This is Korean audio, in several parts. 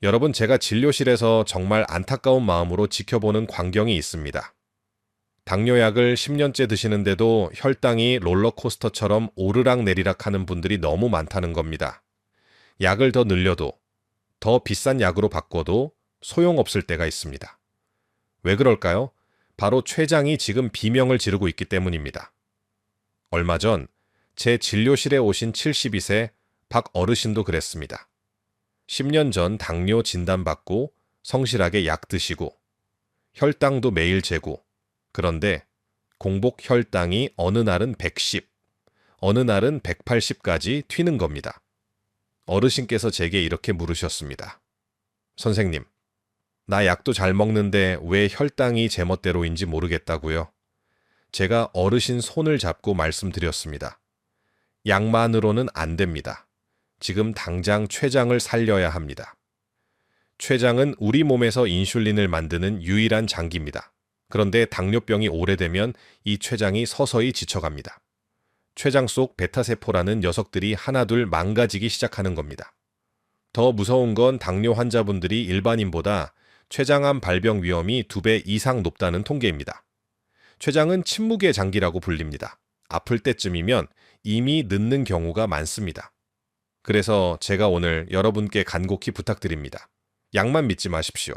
여러분, 제가 진료실에서 정말 안타까운 마음으로 지켜보는 광경이 있습니다. 당뇨약을 10년째 드시는데도 혈당이 롤러코스터처럼 오르락내리락 하는 분들이 너무 많다는 겁니다. 약을 더 늘려도, 더 비싼 약으로 바꿔도 소용없을 때가 있습니다. 왜 그럴까요? 바로 췌장이 지금 비명을 지르고 있기 때문입니다. 얼마 전 제 진료실에 오신 72세 박 어르신도 그랬습니다. 10년 전 당뇨 진단받고 성실하게 약 드시고 혈당도 매일 재고, 그런데 공복 혈당이 어느 날은 110, 어느 날은 180까지 튀는 겁니다. 어르신께서 제게 이렇게 물으셨습니다. 선생님, 나 약도 잘 먹는데 왜 혈당이 제멋대로인지 모르겠다고요? 제가 어르신 손을 잡고 말씀드렸습니다. 약만으로는 안 됩니다. 지금 당장 췌장을 살려야 합니다. 췌장은 우리 몸에서 인슐린을 만드는 유일한 장기입니다. 그런데 당뇨병이 오래되면 이 췌장이 서서히 지쳐갑니다. 췌장 속 베타세포라는 녀석들이 하나둘 망가지기 시작하는 겁니다. 더 무서운 건 당뇨 환자분들이 일반인보다 췌장암 발병 위험이 2배 이상 높다는 통계입니다. 췌장은 침묵의 장기라고 불립니다. 아플 때쯤이면 이미 늦는 경우가 많습니다. 그래서 제가 오늘 여러분께 간곡히 부탁드립니다. 약만 믿지 마십시오.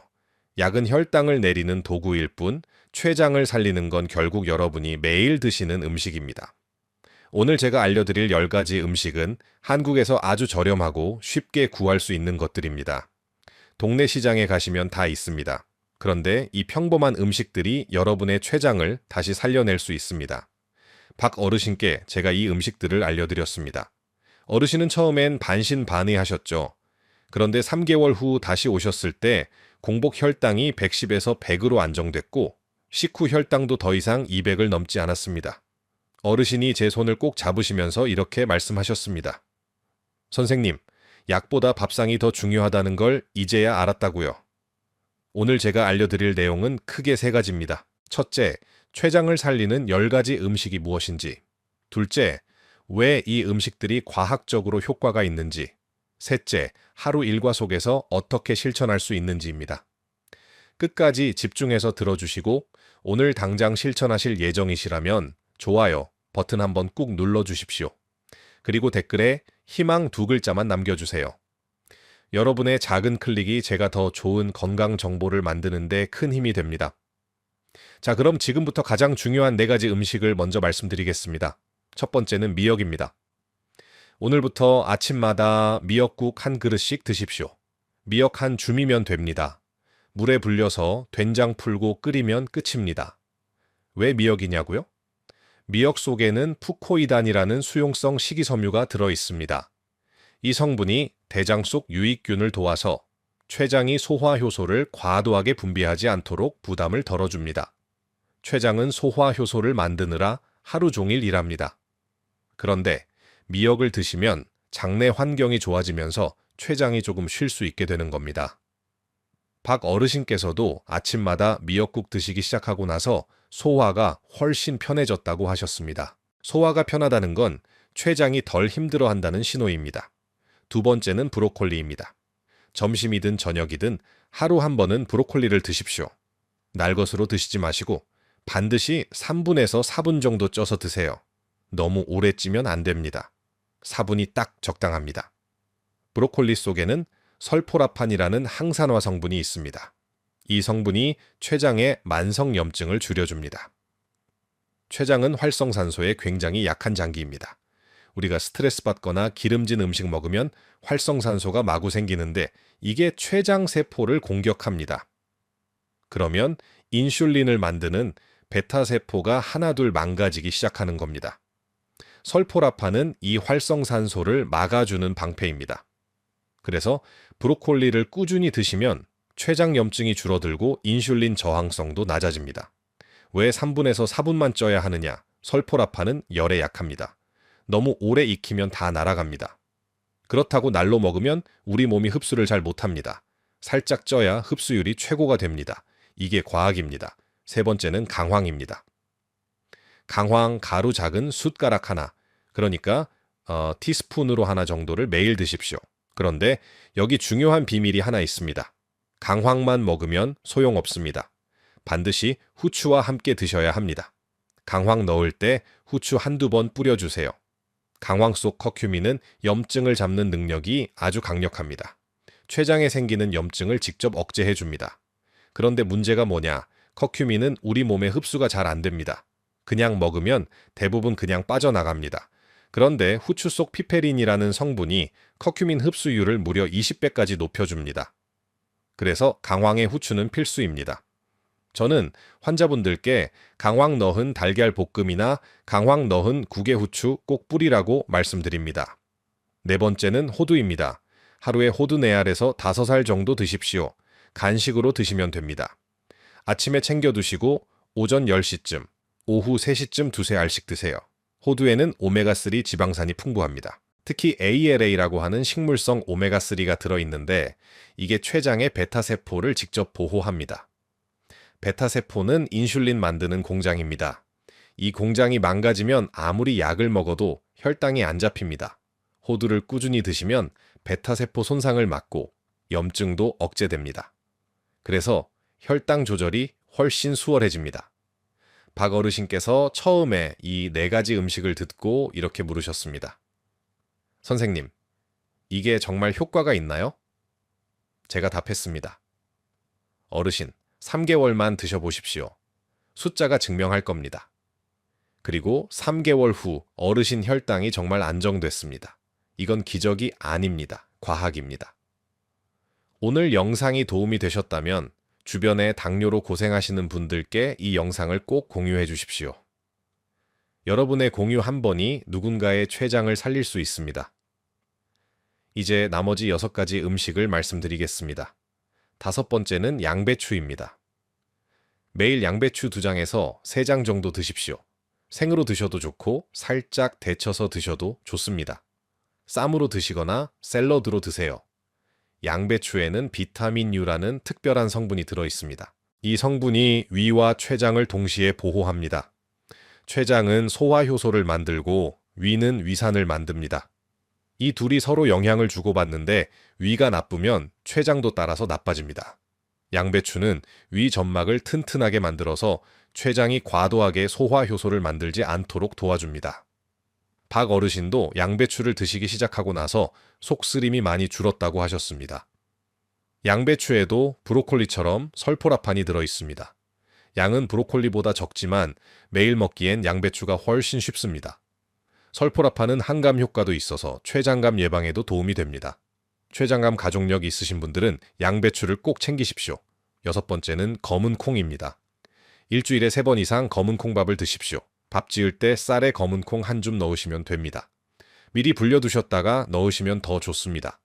약은 혈당을 내리는 도구일 뿐 췌장을 살리는 건 결국 여러분이 매일 드시는 음식입니다. 오늘 제가 알려드릴 10가지 음식은 한국에서 아주 저렴하고 쉽게 구할 수 있는 것들입니다. 동네 시장에 가시면 다 있습니다. 그런데 이 평범한 음식들이 여러분의 췌장을 다시 살려낼 수 있습니다. 박 어르신께 제가 이 음식들을 알려드렸습니다. 어르신은 처음엔 반신반의하셨죠. 그런데 3개월 후 다시 오셨을 때 공복 혈당이 110에서 100으로 안정됐고 식후 혈당도 더 이상 200을 넘지 않았습니다. 어르신이 제 손을 꼭 잡으시면서 이렇게 말씀하셨습니다. 선생님, 약보다 밥상이 더 중요하다는 걸 이제야 알았다고요. 오늘 제가 알려드릴 내용은 크게 3가지입니다. 첫째, 췌장을 살리는 10가지 음식이 무엇인지. 둘째, 왜 이 음식들이 과학적으로 효과가 있는지. 셋째, 하루 일과 속에서 어떻게 실천할 수 있는지입니다. 끝까지 집중해서 들어주시고 오늘 당장 실천하실 예정이시라면 좋아요 버튼 한번 꾹 눌러주십시오. 그리고 댓글에 희망 2글자만 남겨주세요. 여러분의 작은 클릭이 제가 더 좋은 건강 정보를 만드는 데 큰 힘이 됩니다. 자, 그럼 지금부터 가장 중요한 4가지 음식을 먼저 말씀드리겠습니다. 첫 번째는 미역입니다. 오늘부터 아침마다 미역국 한 그릇씩 드십시오. 미역 한 줌이면 됩니다. 물에 불려서 된장 풀고 끓이면 끝입니다. 왜 미역이냐고요? 미역 속에는 푸코이단이라는 수용성 식이섬유가 들어 있습니다. 이 성분이 대장 속 유익균을 도와서 췌장이 소화 효소를 과도하게 분비하지 않도록 부담을 덜어줍니다. 췌장은 소화 효소를 만드느라 하루 종일 일합니다. 그런데 미역을 드시면 장내 환경이 좋아지면서 췌장이 조금 쉴 수 있게 되는 겁니다. 박 어르신께서도 아침마다 미역국 드시기 시작하고 나서 소화가 훨씬 편해졌다고 하셨습니다. 소화가 편하다는 건 췌장이 덜 힘들어한다는 신호입니다. 두 번째는 브로콜리입니다. 점심이든 저녁이든 하루 한 번은 브로콜리를 드십시오. 날것으로 드시지 마시고 반드시 3분에서 4분 정도 쪄서 드세요. 너무 오래 찌면 안 됩니다. 4분이 딱 적당합니다. 브로콜리 속에는 설포라판이라는 항산화 성분이 있습니다. 이 성분이 췌장의 만성염증을 줄여줍니다. 췌장은 활성산소에 굉장히 약한 장기입니다. 우리가 스트레스 받거나 기름진 음식 먹으면 활성산소가 마구 생기는데 이게 췌장 세포를 공격합니다. 그러면 인슐린을 만드는 베타세포가 하나둘 망가지기 시작하는 겁니다. 설포라판은 이 활성산소를 막아주는 방패입니다. 그래서 브로콜리를 꾸준히 드시면 췌장염증이 줄어들고 인슐린 저항성도 낮아집니다. 왜 3분에서 4분만 쪄야 하느냐? 설포라판은 열에 약합니다. 너무 오래 익히면 다 날아갑니다. 그렇다고 날로 먹으면 우리 몸이 흡수를 잘 못합니다. 살짝 쪄야 흡수율이 최고가 됩니다. 이게 과학입니다. 세 번째는 강황입니다. 강황 가루 작은 숟가락 하나, 그러니까 티스푼으로 하나 정도를 매일 드십시오. 그런데 여기 중요한 비밀이 하나 있습니다. 강황만 먹으면 소용없습니다. 반드시 후추와 함께 드셔야 합니다. 강황 넣을 때 후추 한두 번 뿌려주세요. 강황 속 커큐민은 염증을 잡는 능력이 아주 강력합니다. 췌장에 생기는 염증을 직접 억제해줍니다. 그런데 문제가 뭐냐? 커큐민은 우리 몸에 흡수가 잘 안 됩니다. 그냥 먹으면 대부분 그냥 빠져나갑니다. 그런데 후추 속 피페린이라는 성분이 커큐민 흡수율을 무려 20배까지 높여줍니다. 그래서 강황의 후추는 필수입니다. 저는 환자분들께 강황 넣은 달걀 볶음이나 강황 넣은 국에 후추 꼭 뿌리라고 말씀드립니다. 네 번째는 호두입니다. 하루에 호두 4알에서 5알 정도 드십시오. 간식으로 드시면 됩니다. 아침에 챙겨 두시고 오전 10시쯤, 오후 3시쯤 2-3알씩 드세요. 호두에는 오메가3 지방산이 풍부합니다. 특히 ALA라고 하는 식물성 오메가3가 들어있는데 이게 췌장의 베타세포를 직접 보호합니다. 베타세포는 인슐린 만드는 공장입니다. 이 공장이 망가지면 아무리 약을 먹어도 혈당이 안 잡힙니다. 호두를 꾸준히 드시면 베타세포 손상을 막고 염증도 억제됩니다. 그래서 혈당 조절이 훨씬 수월해집니다. 박 어르신께서 처음에 이 4가지 음식을 듣고 이렇게 물으셨습니다. 선생님, 이게 정말 효과가 있나요? 제가 답했습니다. 어르신, 3개월만 드셔보십시오. 숫자가 증명할 겁니다. 그리고 3개월 후 어르신 혈당이 정말 안정됐습니다. 이건 기적이 아닙니다. 과학입니다. 오늘 영상이 도움이 되셨다면 주변에 당뇨로 고생하시는 분들께 이 영상을 꼭 공유해 주십시오. 여러분의 공유 한 번이 누군가의 췌장을 살릴 수 있습니다. 이제 나머지 6가지 음식을 말씀드리겠습니다. 5번째는 양배추입니다. 매일 양배추 2장에서 3장 정도 드십시오. 생으로 드셔도 좋고 살짝 데쳐서 드셔도 좋습니다. 쌈으로 드시거나 샐러드로 드세요. 양배추에는 비타민 U라는 특별한 성분이 들어있습니다. 이 성분이 위와 췌장을 동시에 보호합니다. 췌장은 소화효소를 만들고 위는 위산을 만듭니다. 이 둘이 서로 영향을 주고받는데 위가 나쁘면 췌장도 따라서 나빠집니다. 양배추는 위 점막을 튼튼하게 만들어서 췌장이 과도하게 소화효소를 만들지 않도록 도와줍니다. 박 어르신도 양배추를 드시기 시작하고 나서 속쓰림이 많이 줄었다고 하셨습니다. 양배추에도 브로콜리처럼 설포라판이 들어있습니다. 양은 브로콜리보다 적지만 매일 먹기엔 양배추가 훨씬 쉽습니다. 설포라판은 항감 효과도 있어서 췌장감 예방에도 도움이 됩니다. 췌장감 가족력 있으신 분들은 양배추를 꼭 챙기십시오. 6번째는 검은 콩입니다. 일주일에 3번 이상 검은 콩밥을 드십시오. 밥 지을 때 쌀에 검은 콩 한 줌 넣으시면 됩니다. 미리 불려두셨다가 넣으시면 더 좋습니다.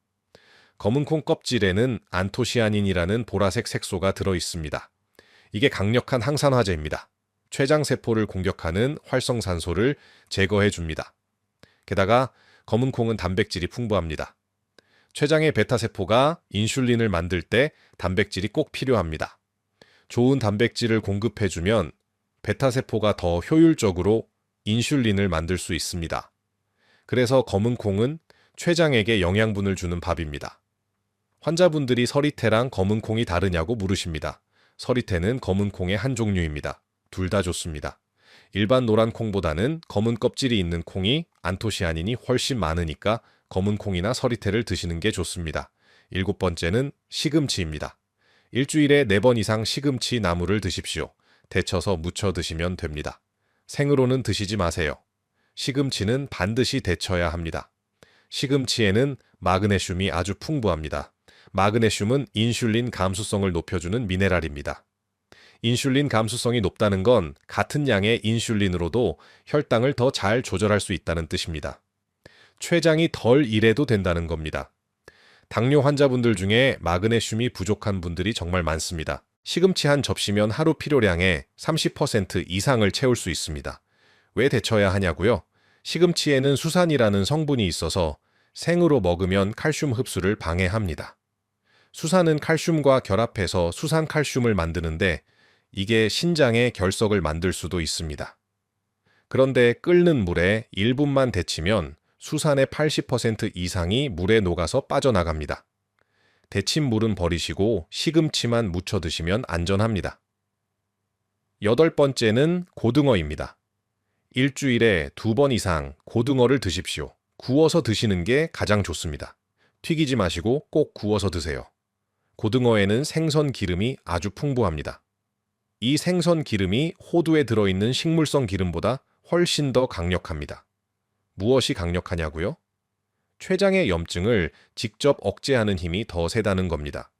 검은 콩 껍질에는 안토시아닌이라는 보라색 색소가 들어있습니다. 이게 강력한 항산화제입니다. 췌장세포를 공격하는 활성산소를 제거해줍니다. 게다가 검은 콩은 단백질이 풍부합니다. 췌장의 베타세포가 인슐린을 만들 때 단백질이 꼭 필요합니다. 좋은 단백질을 공급해주면 베타세포가 더 효율적으로 인슐린을 만들 수 있습니다. 그래서 검은 콩은 췌장에게 영양분을 주는 밥입니다. 환자분들이 서리태랑 검은 콩이 다르냐고 물으십니다. 서리태는 검은 콩의 한 종류입니다. 둘 다 좋습니다. 일반 노란 콩보다는 검은 껍질이 있는 콩이 안토시아닌이 훨씬 많으니까 검은 콩이나 서리태를 드시는 게 좋습니다. 7번째는 시금치입니다. 일주일에 4번 이상 시금치 나물을 드십시오. 데쳐서 무쳐 드시면 됩니다. 생으로는 드시지 마세요. 시금치는 반드시 데쳐야 합니다. 시금치에는 마그네슘이 아주 풍부합니다. 마그네슘은 인슐린 감수성을 높여주는 미네랄입니다. 인슐린 감수성이 높다는 건 같은 양의 인슐린으로도 혈당을 더 잘 조절할 수 있다는 뜻입니다. 췌장이 덜 일해도 된다는 겁니다. 당뇨 환자분들 중에 마그네슘이 부족한 분들이 정말 많습니다. 시금치 한 접시면 하루 필요량의 30% 이상을 채울 수 있습니다. 왜 데쳐야 하냐고요? 시금치에는 수산이라는 성분이 있어서 생으로 먹으면 칼슘 흡수를 방해합니다. 수산은 칼슘과 결합해서 수산칼슘을 만드는데 이게 신장의 결석을 만들 수도 있습니다. 그런데 끓는 물에 1분만 데치면 수산의 80% 이상이 물에 녹아서 빠져나갑니다. 데친 물은 버리시고 시금치만 무쳐 드시면 안전합니다. 8번째는 고등어입니다. 일주일에 2번 이상 고등어를 드십시오. 구워서 드시는 게 가장 좋습니다. 튀기지 마시고 꼭 구워서 드세요. 고등어에는 생선 기름이 아주 풍부합니다. 이 생선 기름이 호두에 들어있는 식물성 기름보다 훨씬 더 강력합니다. 무엇이 강력하냐고요? 췌장의 염증을 직접 억제하는 힘이 더 세다는 겁니다.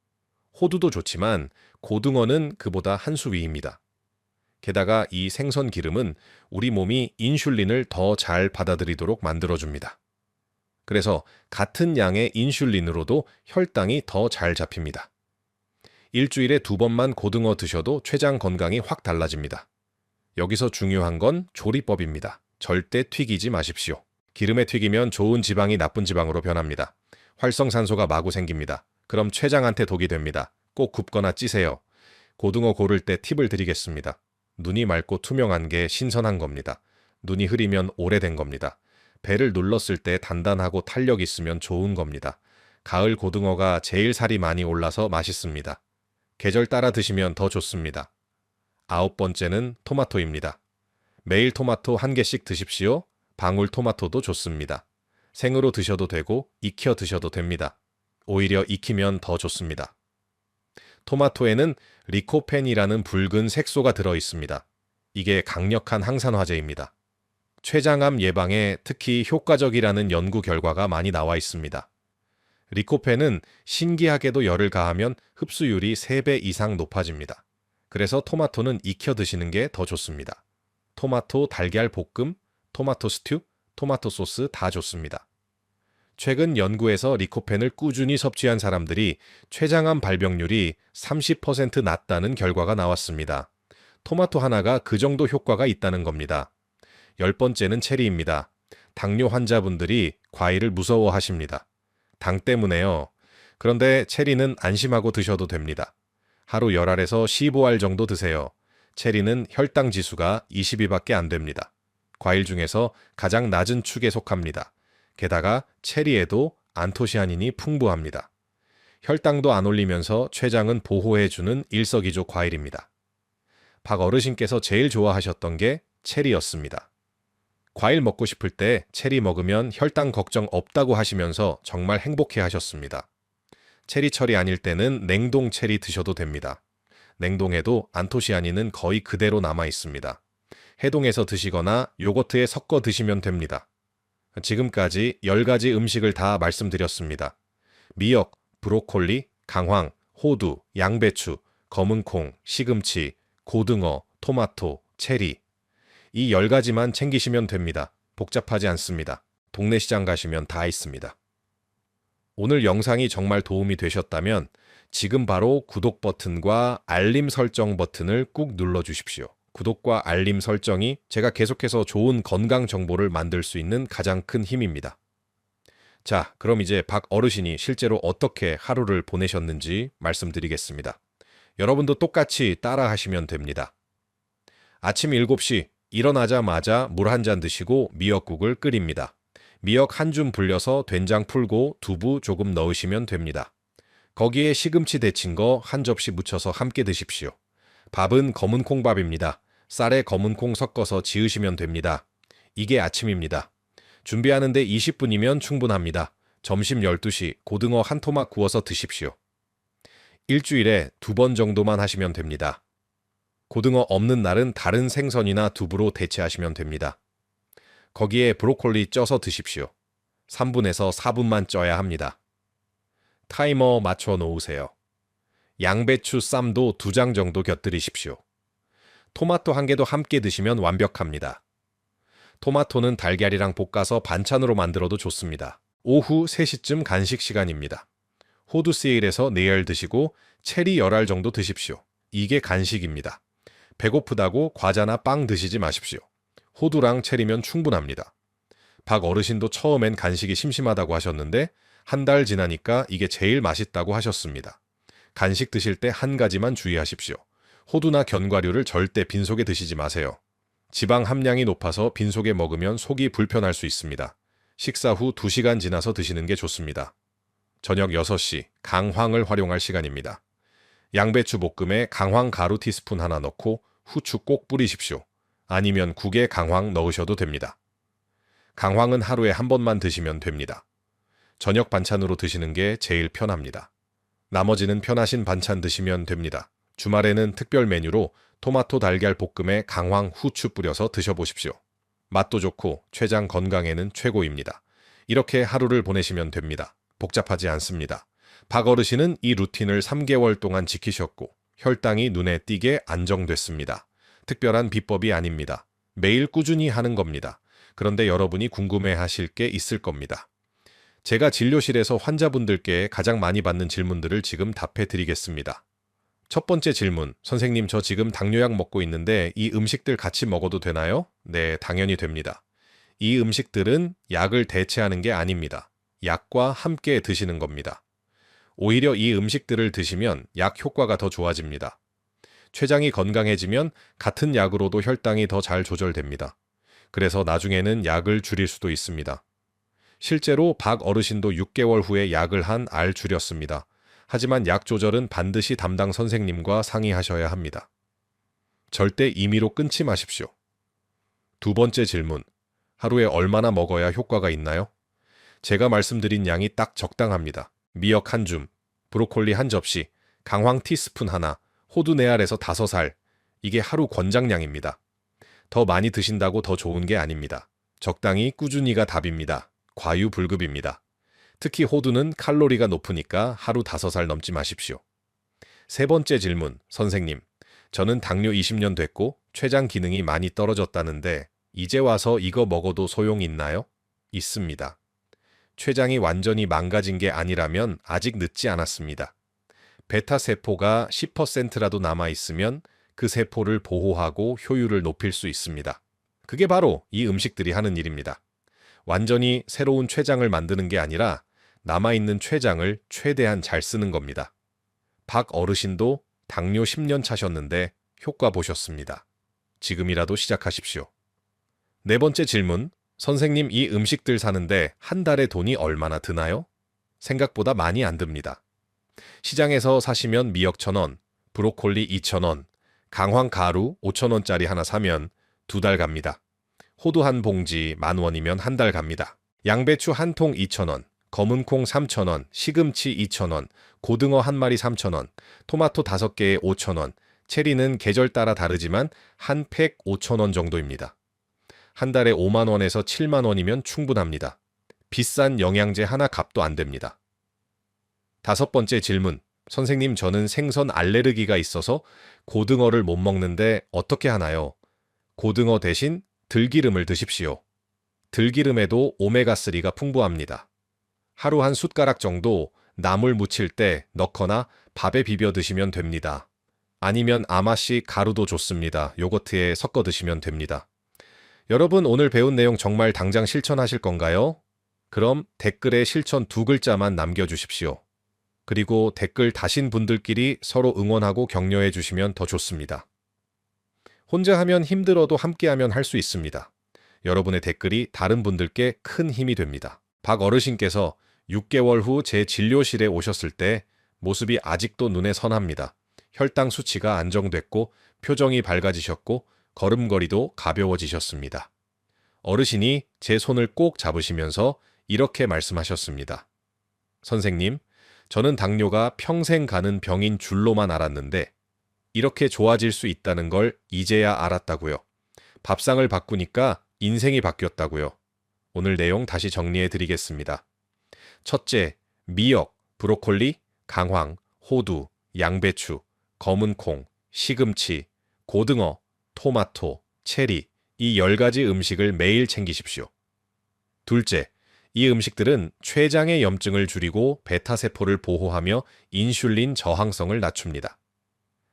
호두도 좋지만 고등어는 그보다 한 수 위입니다. 게다가 이 생선 기름은 우리 몸이 인슐린을 더 잘 받아들이도록 만들어줍니다. 그래서 같은 양의 인슐린으로도 혈당이 더 잘 잡힙니다. 일주일에 2번만 고등어 드셔도 췌장 건강이 확 달라집니다. 여기서 중요한 건 조리법입니다. 절대 튀기지 마십시오. 기름에 튀기면 좋은 지방이 나쁜 지방으로 변합니다. 활성산소가 마구 생깁니다. 그럼 췌장한테 독이 됩니다. 꼭 굽거나 찌세요. 고등어 고를 때 팁을 드리겠습니다. 눈이 맑고 투명한 게 신선한 겁니다. 눈이 흐리면 오래된 겁니다. 배를 눌렀을 때 단단하고 탄력 있으면 좋은 겁니다. 가을 고등어가 제일 살이 많이 올라서 맛있습니다. 계절 따라 드시면 더 좋습니다. 9번째는 토마토입니다. 매일 토마토 1개씩 드십시오. 방울토마토도 좋습니다. 생으로 드셔도 되고 익혀 드셔도 됩니다. 오히려 익히면 더 좋습니다. 토마토에는 리코펜이라는 붉은 색소가 들어 있습니다. 이게 강력한 항산화제입니다. 췌장암 예방에 특히 효과적이라는 연구 결과가 많이 나와 있습니다. 리코펜은 신기하게도 열을 가하면 흡수율이 3배 이상 높아집니다. 그래서 토마토는 익혀 드시는 게 더 좋습니다. 토마토 달걀 볶음, 토마토 스튜, 토마토 소스 다 좋습니다. 최근 연구에서 리코펜을 꾸준히 섭취한 사람들이 췌장암 발병률이 30% 낮다는 결과가 나왔습니다. 토마토 하나가 그 정도 효과가 있다는 겁니다. 10번째는 체리입니다. 당뇨 환자분들이 과일을 무서워하십니다. 당 때문에요. 그런데 체리는 안심하고 드셔도 됩니다. 하루 10알에서 15알 정도 드세요. 체리는 혈당 지수가 22밖에 안 됩니다. 과일 중에서 가장 낮은 축에 속합니다. 게다가 체리에도 안토시아닌이 풍부합니다. 혈당도 안 올리면서 췌장은 보호해주는 일석이조 과일입니다. 박 어르신께서 제일 좋아하셨던 게 체리였습니다. 과일 먹고 싶을 때 체리 먹으면 혈당 걱정 없다고 하시면서 정말 행복해 하셨습니다. 체리철이 아닐 때는 냉동 체리 드셔도 됩니다. 냉동해도 안토시아닌은 거의 그대로 남아 있습니다. 해동해서 드시거나 요거트에 섞어 드시면 됩니다. 지금까지 10가지 음식을 다 말씀드렸습니다. 미역, 브로콜리, 강황, 호두, 양배추, 검은콩, 시금치, 고등어, 토마토, 체리. 이 10가지만 챙기시면 됩니다. 복잡하지 않습니다. 동네 시장 가시면 다 있습니다. 오늘 영상이 정말 도움이 되셨다면 지금 바로 구독 버튼과 알림 설정 버튼을 꾹 눌러주십시오. 구독과 알림 설정이 제가 계속해서 좋은 건강 정보를 만들 수 있는 가장 큰 힘입니다. 자, 그럼 이제 박 어르신이 실제로 어떻게 하루를 보내셨는지 말씀드리겠습니다. 여러분도 똑같이 따라 하시면 됩니다. 아침 7시 일어나자마자 물 한 잔 드시고 미역국을 끓입니다. 미역 한 줌 불려서 된장 풀고 두부 조금 넣으시면 됩니다. 거기에 시금치 데친 거 한 접시 묻혀서 함께 드십시오. 밥은 검은 콩밥입니다. 쌀에 검은 콩 섞어서 지으시면 됩니다. 이게 아침입니다. 준비하는데 20분이면 충분합니다. 점심 12시 고등어 한 토막 구워서 드십시오. 일주일에 2번 정도만 하시면 됩니다. 고등어 없는 날은 다른 생선이나 두부로 대체하시면 됩니다. 거기에 브로콜리 쪄서 드십시오. 3분에서 4분만 쪄야 합니다. 타이머 맞춰 놓으세요. 양배추 쌈도 2장 정도 곁들이십시오. 토마토 1개도 함께 드시면 완벽합니다. 토마토는 달걀이랑 볶아서 반찬으로 만들어도 좋습니다. 오후 3시쯤 간식 시간입니다. 호두 세일에서 4알 드시고 체리 10알 정도 드십시오. 이게 간식입니다. 배고프다고 과자나 빵 드시지 마십시오. 호두랑 체리면 충분합니다. 박 어르신도 처음엔 간식이 심심하다고 하셨는데 한 달 지나니까 이게 제일 맛있다고 하셨습니다. 간식 드실 때 한 가지만 주의하십시오. 호두나 견과류를 절대 빈속에 드시지 마세요. 지방 함량이 높아서 빈속에 먹으면 속이 불편할 수 있습니다. 식사 후 2시간 지나서 드시는 게 좋습니다. 저녁 6시 강황을 활용할 시간입니다. 양배추 볶음에 강황 가루 티스푼 하나 넣고 후추 꼭 뿌리십시오. 아니면 국에 강황 넣으셔도 됩니다. 강황은 하루에 한 번만 드시면 됩니다. 저녁 반찬으로 드시는 게 제일 편합니다. 나머지는 편하신 반찬 드시면 됩니다. 주말에는 특별 메뉴로 토마토 달걀 볶음에 강황 후추 뿌려서 드셔보십시오. 맛도 좋고 췌장 건강에는 최고입니다. 이렇게 하루를 보내시면 됩니다. 복잡하지 않습니다. 박 어르신은 이 루틴을 3개월 동안 지키셨고 혈당이 눈에 띄게 안정됐습니다. 특별한 비법이 아닙니다. 매일 꾸준히 하는 겁니다. 그런데 여러분이 궁금해하실 게 있을 겁니다. 제가 진료실에서 환자분들께 가장 많이 받는 질문들을 지금 답해 드리겠습니다. 첫 번째 질문, 선생님 저 지금 당뇨약 먹고 있는데 이 음식들 같이 먹어도 되나요? 네, 당연히 됩니다. 이 음식들은 약을 대체하는 게 아닙니다. 약과 함께 드시는 겁니다. 오히려 이 음식들을 드시면 약 효과가 더 좋아집니다. 췌장이 건강해지면 같은 약으로도 혈당이 더 잘 조절됩니다. 그래서 나중에는 약을 줄일 수도 있습니다. 실제로 박 어르신도 6개월 후에 약을 한 알 줄였습니다. 하지만 약 조절은 반드시 담당 선생님과 상의하셔야 합니다. 절대 임의로 끊지 마십시오. 두 번째 질문, 하루에 얼마나 먹어야 효과가 있나요? 제가 말씀드린 양이 딱 적당합니다. 미역 한 줌, 브로콜리 한 접시, 강황 티스푼 하나, 호두 4알에서 5알, 이게 하루 권장량입니다. 더 많이 드신다고 더 좋은 게 아닙니다. 적당히 꾸준히가 답입니다. 과유불급입니다. 특히 호두는 칼로리가 높으니까 하루 5알 넘지 마십시오. 세 번째 질문, 선생님. 저는 당뇨 20년 됐고 췌장 기능이 많이 떨어졌다는데 이제 와서 이거 먹어도 소용이 있나요? 있습니다. 췌장이 완전히 망가진 게 아니라면 아직 늦지 않았습니다. 베타 세포가 10%라도 남아있으면 그 세포를 보호하고 효율을 높일 수 있습니다. 그게 바로 이 음식들이 하는 일입니다. 완전히 새로운 췌장을 만드는 게 아니라 남아있는 췌장을 최대한 잘 쓰는 겁니다. 박 어르신도 당뇨 10년 차셨는데 효과 보셨습니다. 지금이라도 시작하십시오. 네 번째 질문, 선생님 이 음식들 사는데 한 달에 돈이 얼마나 드나요? 생각보다 많이 안 듭니다. 시장에서 사시면 미역 1,000원, 브로콜리 2,000원, 강황 가루 5,000원짜리 하나 사면 2달 갑니다. 호두 한 봉지 10,000원이면 한 달 갑니다. 양배추 한 통 2,000원, 검은 콩 3,000원, 시금치 2,000원, 고등어 한 마리 3,000원, 토마토 5개에 5,000원, 체리는 계절 따라 다르지만 한 팩 5,000원 정도입니다. 한 달에 5만 원에서 7만 원이면 충분합니다. 비싼 영양제 하나 값도 안 됩니다. 다섯 번째 질문, 선생님 저는 생선 알레르기가 있어서 고등어를 못 먹는데 어떻게 하나요? 고등어 대신 들기름을 드십시오. 들기름에도 오메가3가 풍부합니다. 하루 한 숟가락 정도 나물 무칠 때 넣거나 밥에 비벼 드시면 됩니다. 아니면 아마씨 가루도 좋습니다. 요거트에 섞어 드시면 됩니다. 여러분 오늘 배운 내용 정말 당장 실천하실 건가요? 그럼 댓글에 실천 2글자만 남겨주십시오. 그리고 댓글 다신 분들끼리 서로 응원하고 격려해 주시면 더 좋습니다. 혼자 하면 힘들어도 함께하면 할 수 있습니다. 여러분의 댓글이 다른 분들께 큰 힘이 됩니다. 박 어르신께서 6개월 후 제 진료실에 오셨을 때 모습이 아직도 눈에 선합니다. 혈당 수치가 안정됐고 표정이 밝아지셨고 걸음걸이도 가벼워지셨습니다. 어르신이 제 손을 꼭 잡으시면서 이렇게 말씀하셨습니다. 선생님, 저는 당뇨가 평생 가는 병인 줄로만 알았는데 이렇게 좋아질 수 있다는 걸 이제야 알았다고요. 밥상을 바꾸니까 인생이 바뀌었다고요. 오늘 내용 다시 정리해 드리겠습니다. 첫째, 미역, 브로콜리, 강황, 호두, 양배추, 검은 콩, 시금치, 고등어, 토마토, 체리, 이 10가지 음식을 매일 챙기십시오. 둘째, 이 음식들은 췌장의 염증을 줄이고 베타세포를 보호하며 인슐린 저항성을 낮춥니다.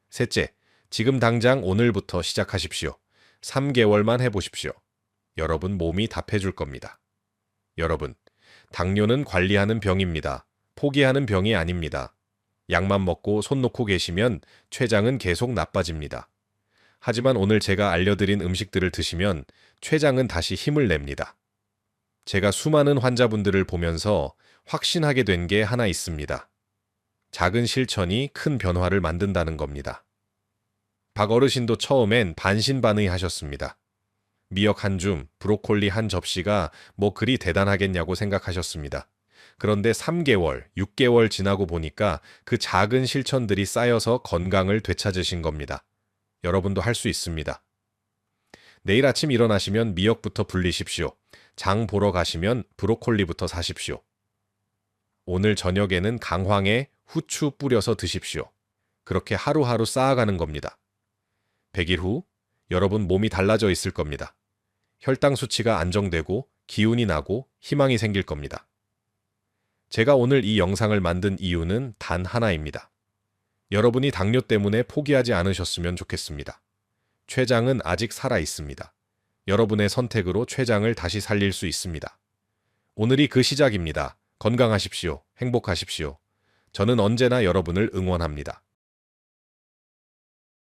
셋째, 지금 당장 오늘부터 시작하십시오. 3개월만 해보십시오. 여러분 몸이 답해줄 겁니다. 여러분, 당뇨는 관리하는 병입니다. 포기하는 병이 아닙니다. 약만 먹고 손 놓고 계시면 췌장은 계속 나빠집니다. 하지만 오늘 제가 알려드린 음식들을 드시면 췌장은 다시 힘을 냅니다. 제가 수많은 환자분들을 보면서 확신하게 된 게 하나 있습니다. 작은 실천이 큰 변화를 만든다는 겁니다. 박 어르신도 처음엔 반신반의하셨습니다. 미역 한 줌, 브로콜리 한 접시가 뭐 그리 대단하겠냐고 생각하셨습니다. 그런데 3개월, 6개월 지나고 보니까 그 작은 실천들이 쌓여서 건강을 되찾으신 겁니다. 여러분도 할 수 있습니다. 내일 아침 일어나시면 미역부터 불리십시오. 장 보러 가시면 브로콜리부터 사십시오. 오늘 저녁에는 강황에 후추 뿌려서 드십시오. 그렇게 하루하루 쌓아가는 겁니다. 100일 후 여러분 몸이 달라져 있을 겁니다. 혈당 수치가 안정되고 기운이 나고 희망이 생길 겁니다. 제가 오늘 이 영상을 만든 이유는 단 하나입니다. 여러분이 당뇨 때문에 포기하지 않으셨으면 좋겠습니다. 췌장은 아직 살아 있습니다. 여러분의 선택으로 췌장을 다시 살릴 수 있습니다. 오늘이 그 시작입니다. 건강하십시오. 행복하십시오. 저는 언제나 여러분을 응원합니다.